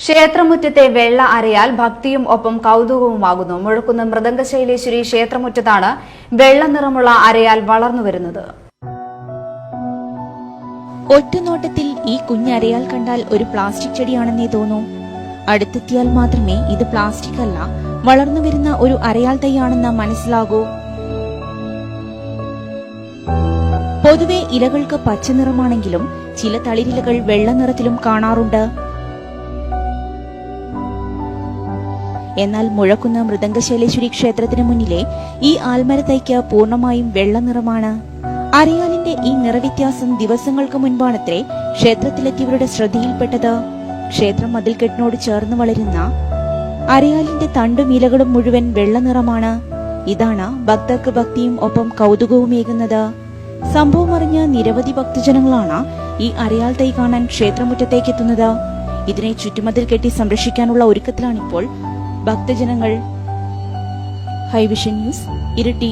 ക്ഷേത്രമുറ്റത്തെ വെള്ള അരയാൽ ഭക്തിയും ഒപ്പം കൗതുകവുമാകുന്നു. മുഴക്കുന്ന് മൃദംഗശൈലേശ്വരി ക്ഷേത്രമുറ്റത്താണ് വെള്ള നിറമുള്ള അരയാൽ വളർന്നുവരുന്നത്. ഒറ്റനോട്ടത്തിൽ ഈ കുഞ്ഞരയാൽ കണ്ടാൽ ഒരു പ്ലാസ്റ്റിക് ചെടിയാണെന്നേ തോന്നൂ. അടുത്തെത്തിയാൽ മാത്രമേ ഇത് പ്ലാസ്റ്റിക് അല്ല, വളർന്നുവരുന്ന ഒരു അരയാൽ തൈയാണെന്ന് മനസ്സിലാകൂ. പൊതുവെ ഇലകൾക്ക് പച്ച നിറമാണെങ്കിലും ചില തളിരിലകൾ വെള്ള നിറത്തിലും കാണാറുണ്ട്. എന്നാൽ മുഴക്കുന്ന് മൃദംഗശൈലേശ്വരി ക്ഷേത്രത്തിന് മുന്നിലെ ഈ ആൽമരത്തൈക്ക് പൂർണ്ണമായും വെള്ള നിറമാണ്. അരയാലിന്റെ ഈ നിറവ്യത്യാസം ദിവസങ്ങൾക്ക് മുൻപാണത്രേ ക്ഷേത്രത്തിലെത്തിയവരുടെ ശ്രദ്ധയിൽപ്പെട്ടത്. ക്ഷേത്രം മതിൽക്കെട്ടിനോട് ചേർന്ന് വളരുന്ന അരയാലിന്റെ തണ്ടും ഇലകളും മുഴുവൻ വെള്ള നിറമാണ്. ഇതാണ് ഭക്തർക്ക് ഭക്തിയും ഒപ്പം കൗതുകവുമേകുന്നത്. സംഭവം അറിഞ്ഞ നിരവധി ഭക്തജനങ്ങളാണ് ഈ അരയാൽ തൈ കാണാൻ ക്ഷേത്രമുറ്റത്തേക്ക് എത്തുന്നത്. ഇതിനെ ചുറ്റുമതിൽ കെട്ടി സംരക്ഷിക്കാനുള്ള ഒരുക്കത്തിലാണിപ്പോൾ ഭക്തജനങ്ങൾ. ഹൈവിഷൻ ന്യൂസ്, ഇരിട്ടി.